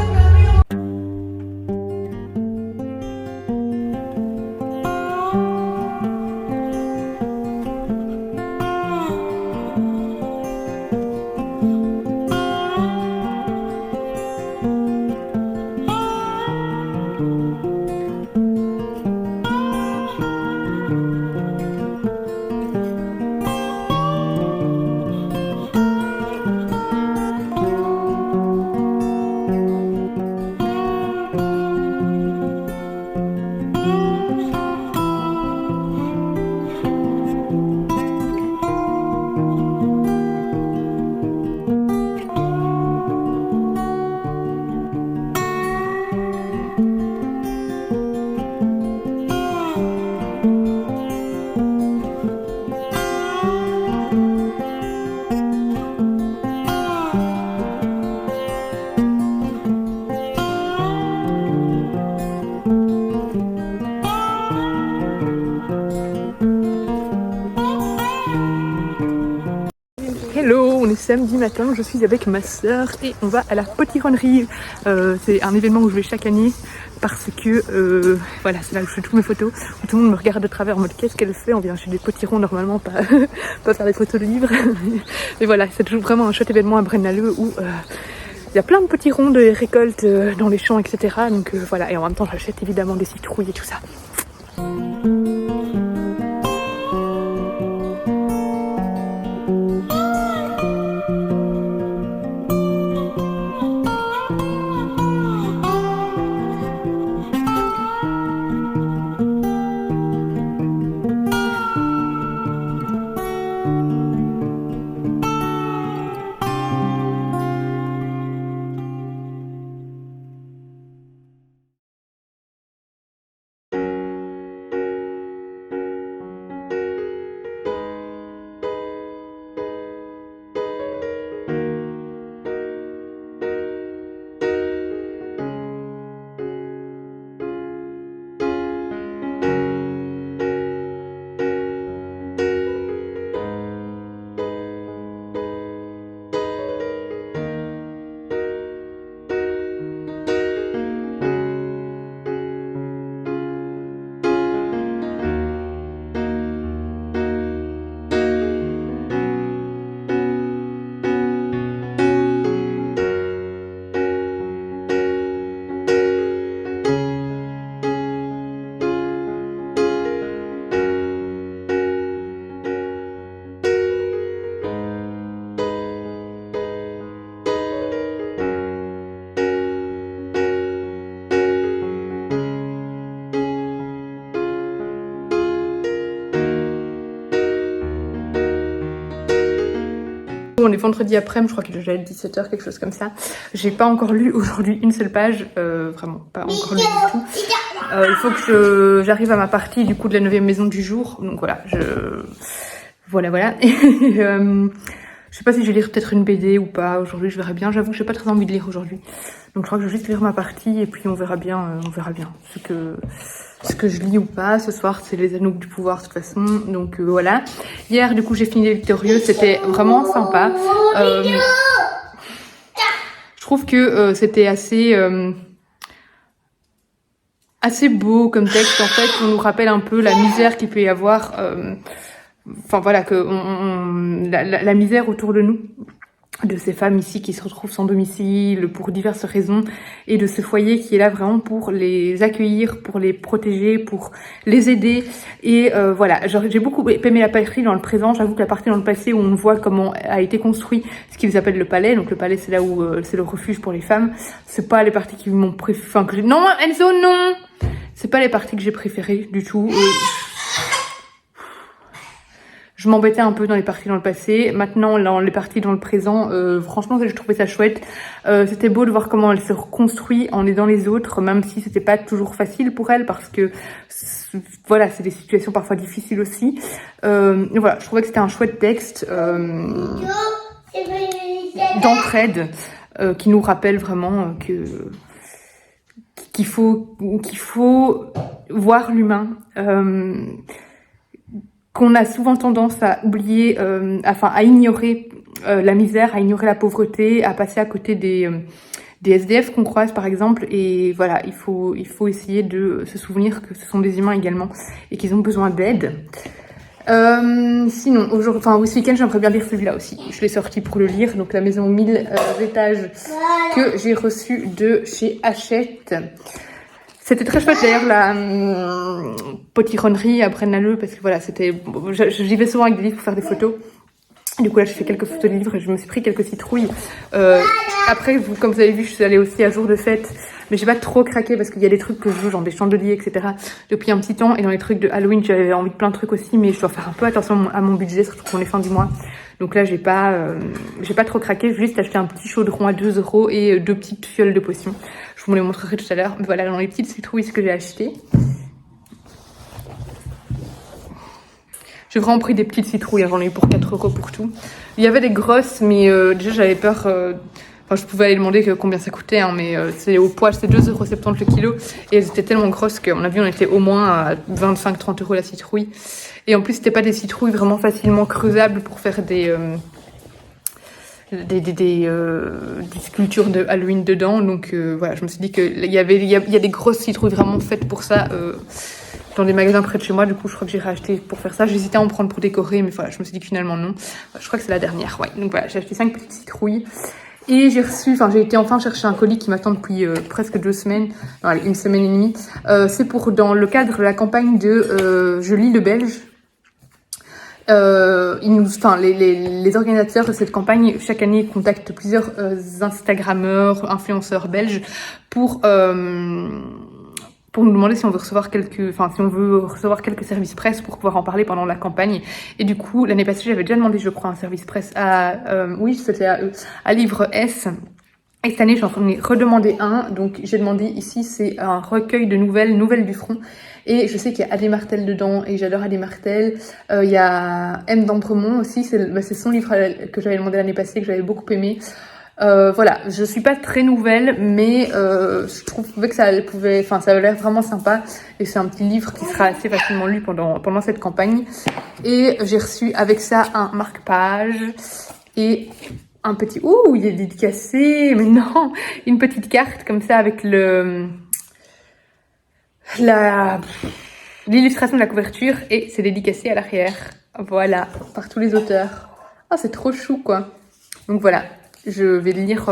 Hello, on est samedi matin, je suis avec ma soeur et on va à la potironnerie. C'est un événement où je vais chaque année parce que voilà, c'est là où je fais toutes mes photos, où tout le monde me regarde de travers en mode qu'est-ce qu'elle fait, on vient chez des potirons normalement, pas faire des photos de livres. Mais voilà, c'est toujours vraiment un chouette événement à Braine-l'Alleud où il y a plein de potirons de récoltes dans les champs, etc. Donc voilà, et en même temps j'achète évidemment des citrouilles et tout ça. On est vendredi après-midi, je crois qu'il est déjà 17h, quelque chose comme ça. J'ai pas encore lu aujourd'hui une seule page, vraiment pas encore lu du tout. Il faut que j'arrive à ma partie du coup de la 9e maison du jour, donc voilà, voilà. Je sais pas si je vais lire peut-être une BD ou pas aujourd'hui, je verrai bien. J'avoue que j'ai pas très envie de lire aujourd'hui. Donc je crois que je vais juste lire ma partie et puis on verra bien ce que je lis ou pas. Ce soir, c'est les Anneaux du pouvoir de toute façon. Donc voilà. Hier, du coup, j'ai fini Les Victorieux. C'était vraiment sympa. Je trouve que c'était assez beau comme texte. En fait, on nous rappelle un peu la misère qu'il peut y avoir. Enfin voilà, que la misère autour de nous, de ces femmes ici qui se retrouvent sans domicile pour diverses raisons, et de ce foyer qui est là vraiment pour les accueillir, pour les protéger, pour les aider. Et voilà, j'ai beaucoup aimé la partie dans le présent. J'avoue que la partie dans le passé où on voit comment a été construit ce qu'ils appellent le palais, donc le palais c'est là où c'est le refuge pour les femmes, c'est pas les parties qui m'ont préféré, enfin que non Enzo non, c'est pas les parties que j'ai préférées du tout. Je m'embêtais un peu dans les parties dans le passé. Maintenant, dans les parties dans le présent, franchement, j'ai trouvé ça chouette. C'était beau de voir comment elle se reconstruit en aidant les autres, même si c'était pas toujours facile pour elle, parce que voilà, c'est des situations parfois difficiles aussi. Voilà, je trouvais que c'était un chouette texte d'entraide qui nous rappelle vraiment qu'il faut voir l'humain. Qu'on a souvent tendance à oublier, à ignorer la misère, à ignorer la pauvreté, à passer à côté des SDF qu'on croise par exemple. Et voilà, il faut essayer de se souvenir que ce sont des humains également et qu'ils ont besoin d'aide. Sinon, ce week-end, j'aimerais bien lire celui-là aussi. Je l'ai sorti pour le lire, donc La Maison aux 1000 étages que j'ai reçu de chez Hachette. C'était très chouette d'ailleurs la potironnerie à Braine-l'Alleud, parce que voilà, j'y vais souvent avec des livres pour faire des photos. Du coup là j'ai fait quelques photos de livres et je me suis pris quelques citrouilles. Après comme vous avez vu, je suis allée aussi à jour de fête, mais j'ai pas trop craqué parce qu'il y a des trucs que je veux, genre des chandeliers, etc. depuis un petit temps. Et dans les trucs de Halloween, j'avais envie de plein de trucs aussi, mais je dois faire un peu attention à mon budget, surtout qu'on est fin du mois. Donc là j'ai pas trop craqué, j'ai juste acheté un petit chaudron à 2 € et 2 petites fioles de potions. Je vous les montrerai tout à l'heure. Voilà, dans les petites citrouilles, ce que j'ai acheté. J'ai vraiment pris des petites citrouilles, j'en ai eu pour 4 € pour tout. Il y avait des grosses, mais déjà j'avais peur. Enfin, je pouvais aller demander combien ça coûtait, hein, mais c'est au poids, c'est 2,70 € le kilo. Et elles étaient tellement grosses qu'à mon avis, on était au moins à 25-30 € la citrouille. Et en plus, c'était pas des citrouilles vraiment facilement creusables pour faire des sculptures de Halloween dedans. Donc voilà, je me suis dit qu'il y a des grosses citrouilles vraiment faites pour ça dans des magasins près de chez moi. Du coup, je crois que j'ai racheté pour faire ça. J'hésitais à en prendre pour décorer, mais voilà, je me suis dit que finalement non. Je crois que c'est la dernière, ouais. Donc voilà, j'ai acheté 5 petites citrouilles. Et j'ai été enfin chercher un colis qui m'attend depuis presque 2 semaines, non, allez, 1 semaine et demie. C'est dans le cadre de la campagne de Je lis le Belge. Les organisateurs de cette campagne chaque année contactent plusieurs Instagrammeurs, influenceurs belges pour nous demander si on veut recevoir quelques services presse pour pouvoir en parler pendant la campagne. Et du coup, l'année passée, j'avais déjà demandé, je crois, un service presse c'était à eux, à Livre S. Et cette année, j'en ai redemandé un. Donc, j'ai demandé ici, c'est un recueil de nouvelles du front. Et je sais qu'il y a Adé Martel dedans, et j'adore Adé Martel. Il y a M. d'Ambremont aussi, c'est son livre que j'avais demandé l'année passée, que j'avais beaucoup aimé. Voilà, je suis pas très nouvelle, mais je trouvais que ça avait l'air vraiment sympa. Et c'est un petit livre qui sera assez facilement lu pendant cette campagne. Et j'ai reçu avec ça un marque-page et un petit... Ouh, il est dédicacé, mais non, une petite carte comme ça avec l'illustration de la couverture, et c'est dédicacé à l'arrière. Voilà, par tous les auteurs. Ah, c'est trop chou, quoi. Donc voilà, je vais le lire,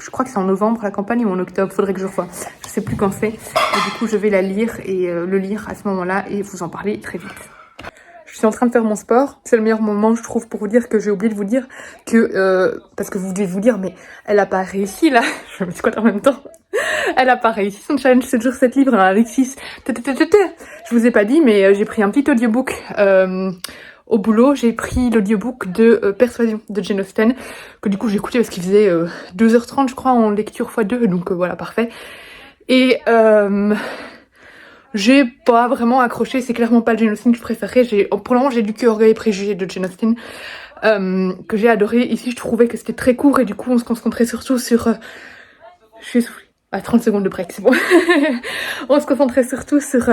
je crois que c'est en novembre la campagne ou en octobre, faudrait que je revoie. Je sais plus quand c'est. Et du coup, je vais la lire et le lire à ce moment-là et vous en parler très vite. Je suis en train de faire mon sport. C'est le meilleur moment, je trouve, pour vous dire que j'ai oublié de vous dire que... parce que vous devez vous dire, mais elle a pas réussi, là. Je me squatte en même temps. Elle a pas réussi son challenge 7 jours 7 livres, hein, Alexis. Je vous ai pas dit, mais j'ai pris un petit audiobook au boulot. J'ai pris l'audiobook de Persuasion de Jane Austen, que du coup j'ai écouté parce qu'il faisait 2h30, je crois, en lecture x2. Donc voilà, parfait. Et... j'ai pas vraiment accroché, c'est clairement pas le Jane Austen que je préférais. Pour le moment, j'ai lu que Orgueil et Préjugés de Jane Austen. que j'ai adoré. Ici, je trouvais que c'était très court et du coup, on se concentrait surtout sur... je suis essoufflée. 30 secondes de break, c'est bon. On se concentrait surtout sur...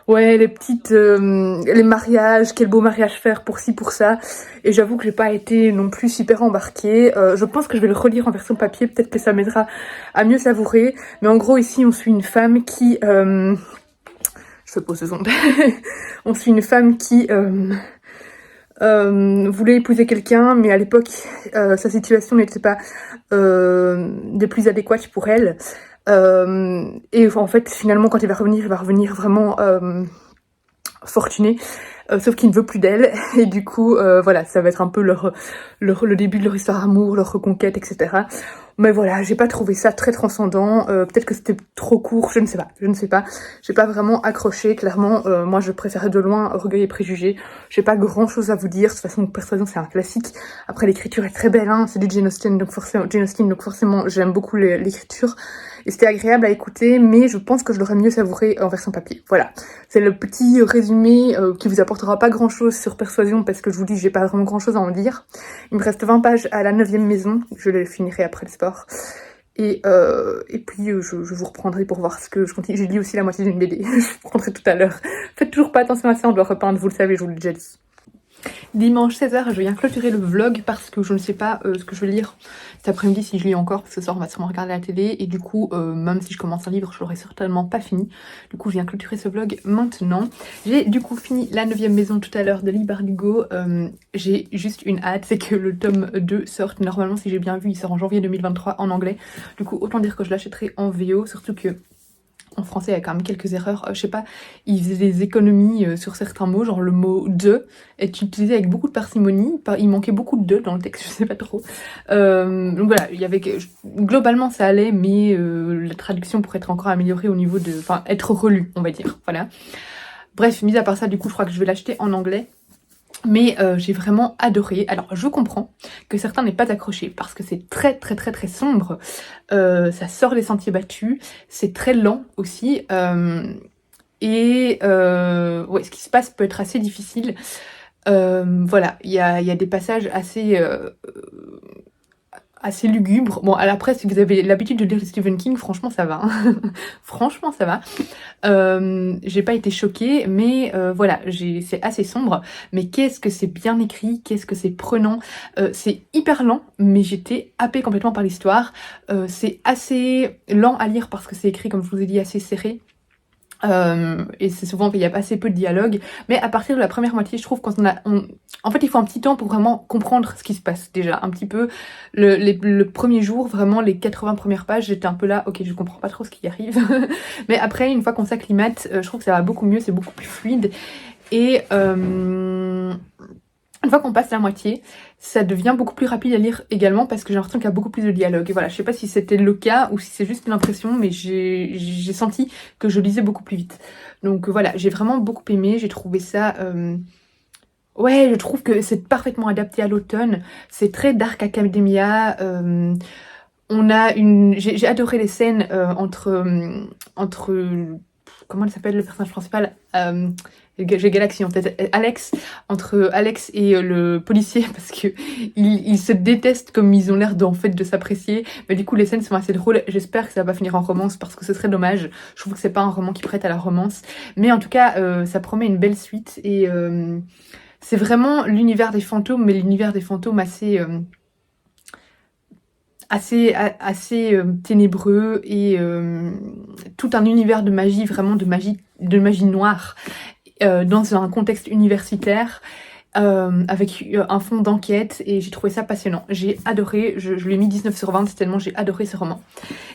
ouais, les mariages, quel beau mariage faire pour ci, pour ça. Et j'avoue que j'ai pas été non plus super embarquée. Je pense que je vais le relire en version papier, peut-être que ça m'aidera à mieux savourer. Mais en gros, ici, on suit une femme qui... je fais pause 2 secondes. On suit une femme qui... voulait épouser quelqu'un, mais à l'époque, sa situation n'était pas des plus adéquates pour elle. Et en fait, finalement, quand il va revenir vraiment fortuné. Sauf qu'il ne veut plus d'elle. Et du coup, voilà, ça va être un peu le début de leur histoire d'amour, leur reconquête, etc. Mais voilà, j'ai pas trouvé ça très transcendant. Peut-être que c'était trop court, je ne sais pas. J'ai pas vraiment accroché, clairement. Moi, je préférais de loin Orgueil et Préjugés. J'ai pas grand-chose à vous dire. De toute façon, Persuasion, c'est un classique. Après, l'écriture est très belle, hein. C'est du Jane Austen, donc forcément, j'aime beaucoup l'écriture. Et c'était agréable à écouter, mais je pense que je l'aurais mieux savouré en version papier. Voilà, c'est le petit résumé qui vous apportera pas grand-chose sur Persuasion, parce que je vous dis, j'ai pas vraiment grand-chose à en dire. Il me reste 20 pages à la 9e maison, je les finirai après le sport. Et puis je vous reprendrai pour voir ce que je continue. J'ai lu aussi la moitié d'une BD, je vous reprendrai tout à l'heure. Faites toujours pas attention à ça, on doit repeindre, vous le savez, je vous l'ai déjà dit. Dimanche 16h, je viens clôturer le vlog parce que je ne sais pas ce que je vais lire cet après-midi, si je lis encore, parce que ce soir on va sûrement regarder la télé et du coup même si je commence un livre je l'aurai certainement pas fini. Du coup je viens clôturer ce vlog maintenant. J'ai du coup fini la 9e maison tout à l'heure de Leigh Bardugo. J'ai juste une hâte, c'est que le tome 2 sorte. Normalement, si j'ai bien vu, il sort en janvier 2023 en anglais. Du coup autant dire que je l'achèterai en VO, surtout que en français, il y a quand même quelques erreurs. Je sais pas, ils faisaient des économies sur certains mots, genre le mot de est utilisé avec beaucoup de parcimonie. Il manquait beaucoup de dans le texte, je sais pas trop. Donc voilà, il y avait globalement ça allait, mais la traduction pourrait être encore améliorée au niveau de, enfin, être relue, on va dire. Voilà. Bref, mis à part ça, du coup, je crois que je vais l'acheter en anglais. Mais j'ai vraiment adoré. Alors je comprends que certains n'aient pas accroché parce que c'est très sombre. Ça sort des sentiers battus. C'est très lent aussi. Ouais, ce qui se passe peut être assez difficile. Voilà, il y a des passages assez lugubre. Bon, après, si vous avez l'habitude de lire Stephen King, franchement, ça va. Hein. Franchement, ça va. J'ai pas été choquée, mais voilà, c'est assez sombre. Mais qu'est-ce que c'est bien écrit, qu'est-ce que c'est prenant. C'est hyper lent, mais j'étais happée complètement par l'histoire. C'est assez lent à lire parce que c'est écrit, comme je vous ai dit, assez serré. Et c'est souvent qu'il y a assez peu de dialogue, mais à partir de la première moitié, je trouve, en fait il faut un petit temps pour vraiment comprendre ce qui se passe déjà, un petit peu. Le premier jour, vraiment les 80 premières pages, j'étais un peu là, ok, je comprends pas trop ce qui arrive. Mais après, une fois qu'on s'acclimate, je trouve que ça va beaucoup mieux, c'est beaucoup plus fluide. Et une fois qu'on passe la moitié, ça devient beaucoup plus rapide à lire également parce que j'ai l'impression qu'il y a beaucoup plus de dialogue. Et voilà, je sais pas si c'était le cas ou si c'est juste une impression, mais j'ai senti que je lisais beaucoup plus vite. Donc voilà, j'ai vraiment beaucoup aimé, j'ai trouvé ça... Ouais, je trouve que c'est parfaitement adapté à l'automne. C'est très Dark Academia. J'ai adoré les scènes entre... Comment elle s'appelle, le personnage principal j'ai Galaxy en tête. Entre Alex et le policier, parce que ils se détestent comme ils ont l'air de s'apprécier. Mais du coup, les scènes sont assez drôles. J'espère que ça va pas finir en romance parce que ce serait dommage. Je trouve que c'est pas un roman qui prête à la romance. Mais en tout cas, ça promet une belle suite. Et c'est vraiment l'univers des fantômes, mais l'univers des fantômes assez ténébreux et tout un univers de magie, vraiment de magie noire. Dans un contexte universitaire avec un fond d'enquête et j'ai trouvé ça passionnant. J'ai adoré, je lui ai mis 19/20 tellement j'ai adoré ce roman.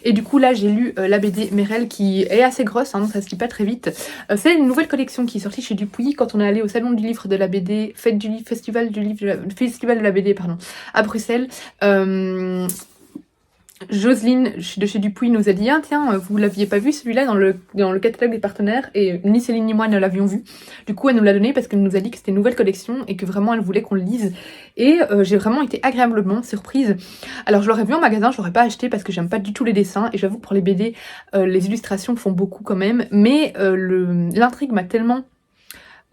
Et du coup là j'ai lu la BD Merel qui est assez grosse, hein, donc ça se lit pas très vite. C'est une nouvelle collection qui est sortie chez Dupuis quand on est allé au salon du livre de la BD, festival de la BD pardon, à Bruxelles. Jocelyne de chez Dupuis nous a dit ah tiens vous l'aviez pas vu celui-là dans le catalogue des partenaires et ni Céline ni moi ne l'avions vu. Du coup elle nous l'a donné parce qu'elle nous a dit que c'était une nouvelle collection et que vraiment elle voulait qu'on le lise et j'ai vraiment été agréablement surprise. Alors je l'aurais vu en magasin, je l'aurais pas acheté parce que j'aime pas du tout les dessins et j'avoue que pour les BD les illustrations font beaucoup quand même, mais l'intrigue m'a tellement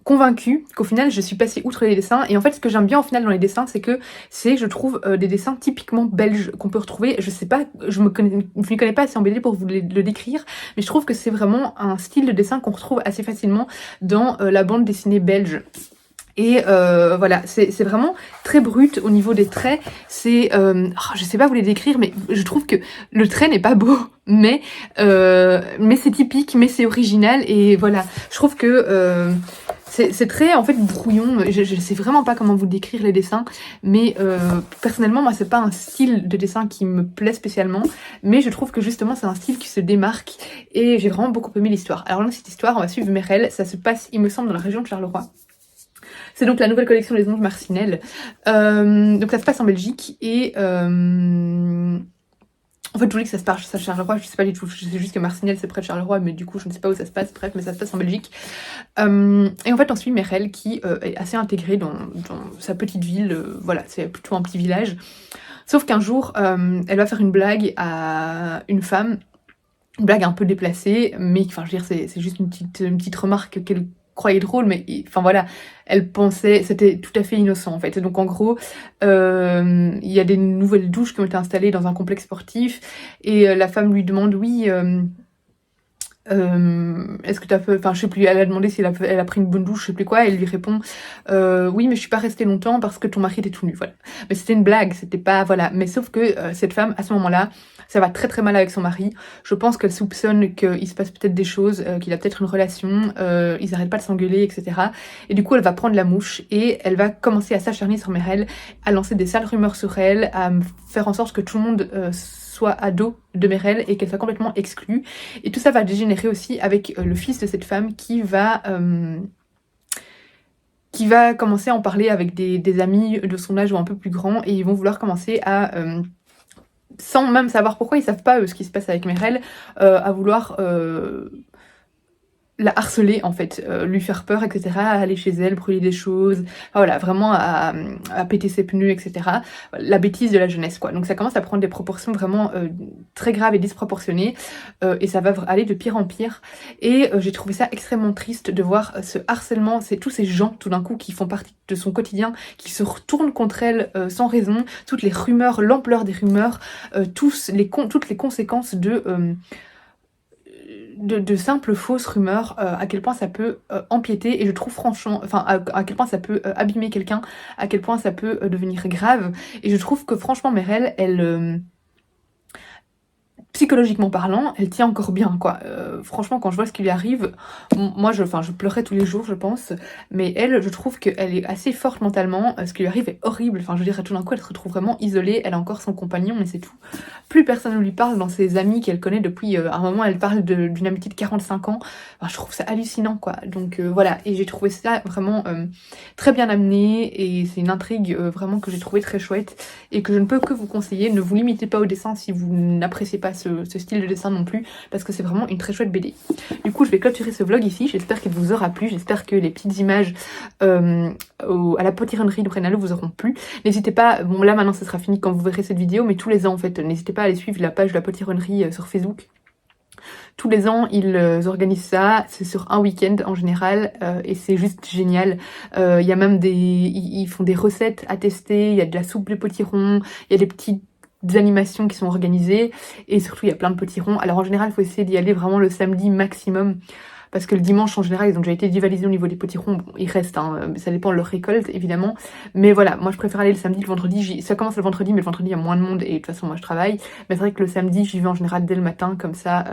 convaincue qu'au final je suis passée outre les dessins. Et en fait ce que j'aime bien au final dans les dessins, c'est que c'est, je trouve, des dessins typiquement belges qu'on peut retrouver. Je sais pas, je ne m'y connais pas assez en BD pour vous le décrire, mais je trouve que c'est vraiment un style de dessin qu'on retrouve assez facilement dans la bande dessinée belge. Et voilà, c'est vraiment très brut au niveau des traits. C'est, je sais pas vous les décrire, mais je trouve que le trait n'est pas beau, mais c'est typique, mais c'est original. Et voilà, je trouve que c'est très en fait brouillon. Je sais vraiment pas comment vous décrire les dessins, mais personnellement moi c'est pas un style de dessin qui me plaît spécialement, mais je trouve que justement c'est un style qui se démarque et j'ai vraiment beaucoup aimé l'histoire. Alors dans cette histoire on va suivre Merel, ça se passe il me semble dans la région de Charleroi. C'est donc la nouvelle collection Les Anges Marcinelle. Donc ça se passe en Belgique et en fait je vous dis que ça se passe à Charleroi, je sais pas du tout, je sais juste que Marcinelle c'est près de Charleroi, mais du coup je ne sais pas où ça se passe, bref, mais ça se passe en Belgique. Et en fait on suit Merel qui est assez intégrée dans sa petite ville, voilà, c'est plutôt un petit village. Sauf qu'un jour elle va faire une blague à une femme, une blague un peu déplacée, mais enfin je veux dire c'est juste une petite remarque qu'elle croyait drôle, mais enfin voilà, elle pensait, c'était tout à fait innocent en fait. Donc en gros, il y a des nouvelles douches qui ont été installées dans un complexe sportif, et la femme lui demande, oui, est-ce que t'as fait, enfin je sais plus, elle a demandé si elle a pris une bonne douche, je sais plus quoi, et elle lui répond, oui mais je suis pas restée longtemps parce que ton mari était tout nu, voilà. Mais c'était une blague, c'était pas, voilà, mais sauf que cette femme, à ce moment-là, ça va très très mal avec son mari. Je pense qu'elle soupçonne qu'il se passe peut-être des choses, qu'il a peut-être une relation, ils arrêtent pas de s'engueuler, etc. Et du coup, elle va prendre la mouche et elle va commencer à s'acharner sur Merel, à lancer des sales rumeurs sur elle, à faire en sorte que tout le monde soit ado de Merel et qu'elle soit complètement exclue. Et tout ça va dégénérer aussi avec le fils de cette femme qui va commencer à en parler avec des amis de son âge ou un peu plus grands, et ils vont vouloir commencer à sans même savoir pourquoi, ils savent pas ce qui se passe avec Merel, à vouloir la harceler en fait, lui faire peur, etc., à aller chez elle, brûler des choses, enfin, voilà, vraiment à péter ses pneus, etc. La bêtise de la jeunesse quoi. Donc ça commence à prendre des proportions vraiment très graves et disproportionnées, et ça va aller de pire en pire. Et j'ai trouvé ça extrêmement triste de voir ce harcèlement, c'est tous ces gens tout d'un coup qui font partie de son quotidien, qui se retournent contre elle sans raison, toutes les rumeurs, l'ampleur des rumeurs, toutes les conséquences de simples fausses rumeurs, à quel point ça peut empiéter, et je trouve franchement, enfin à quel point ça peut abîmer quelqu'un, à quel point ça peut devenir grave. Et je trouve que franchement Merel, elle psychologiquement parlant, elle tient encore bien quoi. Franchement quand je vois ce qui lui arrive, moi je pleurais tous les jours je pense, mais elle, je trouve qu'elle est assez forte mentalement. Ce qui lui arrive est horrible, enfin je veux dire tout d'un coup elle se retrouve vraiment isolée, elle a encore son compagnon mais c'est tout. Plus personne ne lui parle dans ses amis qu'elle connaît depuis un moment, elle parle d'une amitié de 45 ans, enfin, je trouve ça hallucinant quoi. Donc voilà, et j'ai trouvé ça vraiment très bien amené, et c'est une intrigue vraiment que j'ai trouvé très chouette et que je ne peux que vous conseiller. Ne vous limitez pas au dessin si vous n'appréciez pas ce style de dessin non plus, parce que c'est vraiment une très chouette BD. Du coup je vais clôturer ce vlog ici, j'espère qu'il vous aura plu, j'espère que les petites images à la potironnerie de Brenalo vous auront plu. N'hésitez pas, bon là maintenant ça sera fini quand vous verrez cette vidéo, mais tous les ans en fait, n'hésitez pas à aller suivre la page de la potironnerie sur Facebook. Tous les ans, ils organisent ça, c'est sur un week-end en général, et c'est juste génial. Il y a même ils font des recettes à tester, il y a de la soupe de potiron, il y a des petites animations qui sont organisées, et surtout il y a plein de potirons. Alors en général, il faut essayer d'y aller vraiment le samedi maximum, parce que le dimanche en général ils ont déjà été divalisés au niveau des potirons. Bon, ils restent, hein, ça dépend de leur récolte évidemment, mais voilà, moi je préfère aller le samedi, le vendredi, ça commence le vendredi, mais le vendredi il y a moins de monde et de toute façon moi je travaille, mais c'est vrai que le samedi j'y vais en général dès le matin, comme ça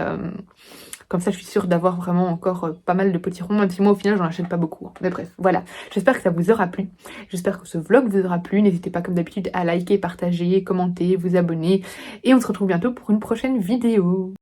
je suis sûre d'avoir vraiment encore pas mal de potirons, même si moi au final j'en achète pas beaucoup. Mais bref, voilà, j'espère que ça vous aura plu, j'espère que ce vlog vous aura plu. N'hésitez pas comme d'habitude à liker, partager, commenter, vous abonner, et on se retrouve bientôt pour une prochaine vidéo.